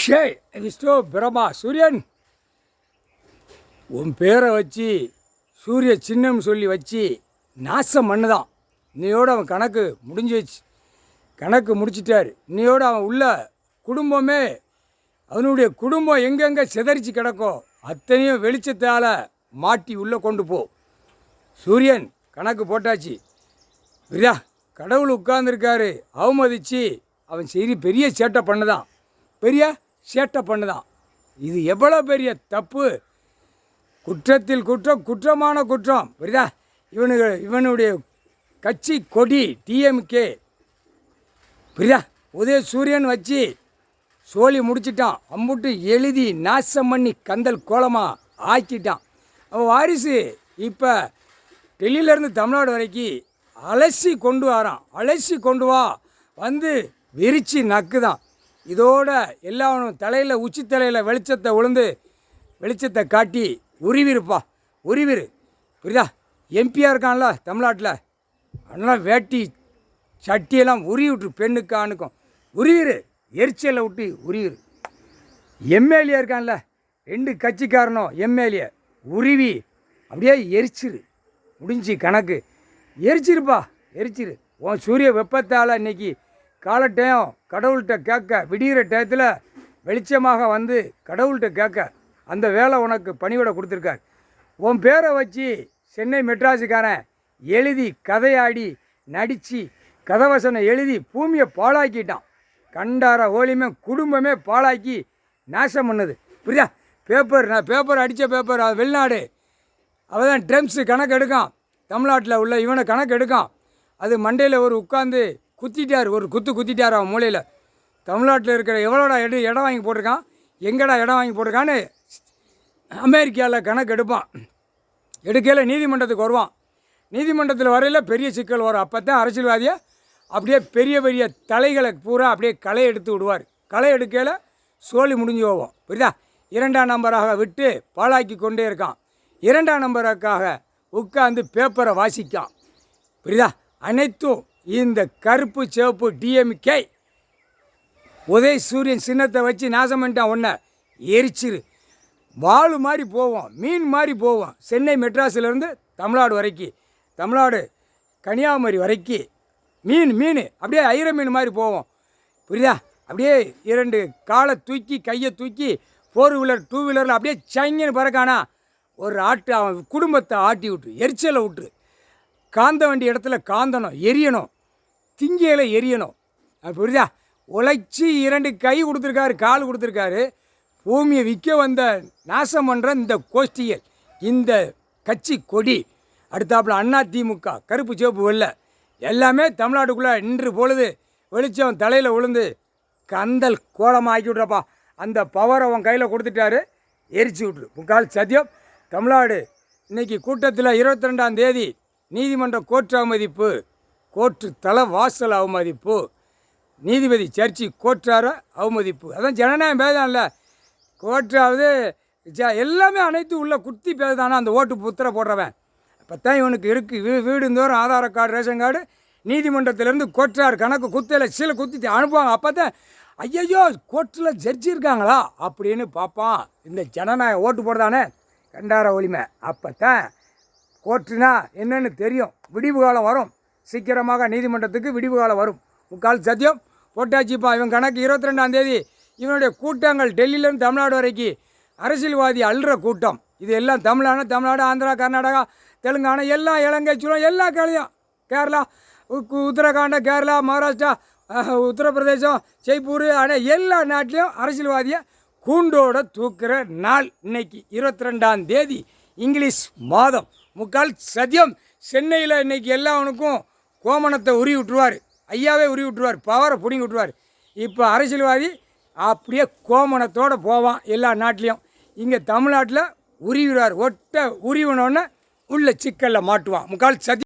ஷே விஷ்ணு பிரமா சூரியன் உன் பேரை வச்சு சூரிய சின்னம் சொல்லி வச்சு நாசம் பண்ணுதான். இன்னையோடு அவன் கணக்கு முடிஞ்சிச்சு, கணக்கு முடிச்சிட்டார். இன்னையோடு அவன் உள்ள குடும்பமே, அவனுடைய குடும்பம் எங்கெங்கே சிதறிச்சு கிடக்கோ அத்தனையும் வெளிச்சத்தால் மாட்டி உள்ளே கொண்டு போ. சூரியன் கணக்கு போட்டாச்சு. விரா கடவுள் உட்கார்ந்துருக்காரு, அவமதித்து அவன் சரி பெரிய சேட்டை பண்ணுதான், பெரிய சேட்டை பண்ணுதான். இது எவ்வளோ பெரிய தப்பு, குற்றத்தில் குற்றம், குற்றமான குற்றம். புரியுதா? இவனுடைய கட்சி கொடி டிஎம்கே, புரியுதா? உதய சூரியன் வச்சு சோழி முடிச்சிட்டான். அம்புட்டு எழுதி நாசம் பண்ணி கந்தல் கோலமாக ஆக்கிட்டான். அவன் வாரிசு இப்போ டெல்லியிலேருந்து தமிழ்நாடு வரைக்கும் அலசி கொண்டு வரான். அலசி கொண்டு வா வந்து விரிச்சு நக்குதான். இதோட எல்லாவனும் தலையில் உச்சி தலையில் வெளிச்சத்தை உளுந்து வெளிச்சத்தை காட்டி உருவிருப்பா, உருவிரு. புரியுதா? எம்பியாக இருக்கான்ல தமிழ்நாட்டில், அதனால் வேட்டி சட்டியெல்லாம் உருவி விட்டுரு, பெண்ணுக்கு ஆணுக்கும் உருவிரு, எரிச்சலை விட்டு உருவிரு. எம்எல்ஏ இருக்கான்ல, 2 கட்சிக்காரனும் எம்எல்ஏ உருவி அப்படியே எரிச்சிரு. முடிஞ்சு கணக்கு, எரிச்சிருப்பா, எரிச்சிரு. உன் சூரிய வெப்பத்தால் இன்றைக்கி காலட்டையும் கடவுள்கிட்ட கேட்க, விடிகிற டயத்தில் வெளிச்சமாக வந்து கடவுள்கிட்ட கேட்க அந்த வேலை உனக்கு பணிவிட கொடுத்துருக்கார். உன் பேரை வச்சு சென்னை மெட்ராஸுக்காரன் எழுதி கதையாடி நடித்து கதவசனம் எழுதி பூமியை பாழாக்கிட்டான். கண்டார ஓலியுமே குடும்பமே பாழாக்கி நாசம் பண்ணுது. புரியா? பேப்பர் அடித்த பேப்பர் அது வெளிநாடு, அவள் தான் ட்ரம்ஸு கணக்கு எடுக்கான். தமிழ்நாட்டில் உள்ள இவனை கணக்கு எடுக்கான். அது மண்டையில் ஒரு உட்காந்து குத்திட்டார், ஒரு குத்திட்டார் அவன் மூலையில். தமிழ்நாட்டில் இருக்கிற எவ்வளோடா இடம் வாங்கி போட்டிருக்கான், எங்கடா இடம் வாங்கி போட்டிருக்கான்னு அமெரிக்காவில் கணக்கு எடுப்பான். எடுக்கையில் நீதிமன்றத்துக்கு வருவான். நீதிமன்றத்தில் வரையில் பெரிய சிக்கல் வரும். அப்போ தான் அரசியல்வாதியை அப்படியே பெரிய பெரிய தலைகளை பூரா அப்படியே களை எடுத்து விடுவார். களை எடுக்கையில் சோழி முடிஞ்சு போவோம். புரியுதா? 2ஆம் நம்பராக விட்டு பாழாக்கி கொண்டே இருக்கான். 2ஆம் நம்பருக்காக உட்காந்து பேப்பரை வாசிக்கான். புரியுதா? அனைத்தும் இந்த கருப்பு சிவப்பு டிஎம்கே உதய சூரியன் சின்னத்தை வச்சு நாசம் பண்ணிட்டான். ஒன்றை எரிச்சிரு. வாள் மாதிரி போவோம், மீன் மாதிரி போவோம். சென்னை மெட்ராஸிலேருந்து தமிழ்நாடு வரைக்கும், தமிழ்நாடு கன்னியாகுமரி வரைக்கும் மீன் அப்படியே ஐர மீன் மாதிரி போவோம். புரியுதா? அப்படியே 2 காலை தூக்கி கையை தூக்கி 4 வீலர் 2 வீலரில் அப்படியே சைங்கன்னு பறக்கானா ஒரு அவன் குடும்பத்தை ஆட்டி விட்டு எரிச்சலை விட்டுரு. காந்த வேண்டிய இடத்துல காந்தணும், எரியணும், திங்கையில் எரியணும். அது புரியுதா? உழைச்சி 2 கை கொடுத்துருக்காரு, கால் கொடுத்துருக்காரு. பூமியை விற்க வந்த நாசம் பண்ணுற இந்த கோஷ்டிகள், இந்த கட்சி கொடி, அடுத்தாப்புல அதிமுக கருப்பு சிவப்பு வெள்ளை எல்லாமே தமிழ்நாட்டுக்குள்ளே நின்று பொழுது வெளிச்சம் தலையில் விழுந்து கந்தல் கோலமாக ஆக்கி விட்றப்பா. அந்த பவரை அவன் கையில் கொடுத்துட்டாரு, எரிச்சு விட்ரு. முக்கால் சத்தியம். தமிழ்நாடு இன்றைக்கி கூட்டத்தில் 22ஆம் தேதி நீதிமன்ற கோர்ட்டு அவமதிப்பு, கோர்ட்டு தலை வாசல் அவமதிப்பு, நீதிபதி சர்ச்சி கோர்ட்டார அவமதிப்பு. அதான் ஜனநாயகம் பேதான்ல, கோர்ட்டாவது எல்லாமே அனைத்து உள்ள குத்தி பேசுதானா அந்த ஓட்டு புத்திர போடுறவன். அப்போ தான் இவனுக்கு இருக்குது வீடுந்தோறும் ஆதார கார்டு, ரேஷன் கார்டு. நீதிமன்றத்திலேருந்து கோர்ட்டார் கணக்கு குத்தையில் சீலை குத்தி அனுப்புவாங்க. அப்போ தான் ஐயையோ கோர்ட்டில் ஜட்ஜி இருக்காங்களா அப்படின்னு பார்ப்பான். இந்த ஜனநாயகம் ஓட்டு போடுறதானே கண்டார ஒளிமை. அப்போ தான் கோர்ட்டுனா என்னென்னு தெரியும். விடிவு காலம் வரும், சீக்கிரமாக நீதிமன்றத்துக்கு விடிவு காலம் வரும். முக்கால் சத்தியம் போட்டாச்சுப்பா. இவன் கணக்கு 22ஆம் தேதி இவனுடைய கூட்டங்கள் டெல்லியிலேருந்து தமிழ்நாடு வரைக்கும் அரசியல்வாதி அல்ற கூட்டம். இது எல்லாம் தமிழ்நாடு, ஆந்திரா, கர்நாடகா, தெலுங்கானா, எல்லா இலங்கை சூழல் எல்லா கலையும், கேரளா, உத்தரகாண்ட், கேரளா, மகாராஷ்டிரா, உத்தரப்பிரதேசம், ஜெய்ப்பூர், ஆனால் எல்லா நாட்டிலையும் அரசியல்வாதியை கூண்டோட தூக்குற நாள் இன்னைக்கு 22ஆம் தேதி இங்கிலீஷ் மாதம். முக்கால் சத்தியம். சென்னையில் இன்றைக்கி எல்லாவனுக்கும் கோமணத்தை உருவி விட்டுருவார், ஐயாவே உருவி விட்டுருவார், பவரை பிடிங்கி விட்டுருவார். இப்போ அரசியல்வாதி அப்படியே கோமணத்தோடு போவான் எல்லா நாட்டிலையும். இங்கே தமிழ்நாட்டில் உருவிடுவார். ஒட்ட உருவினோடனே உள்ள சிக்கலில் மாட்டுவான். முக்கால் சத்தியம்.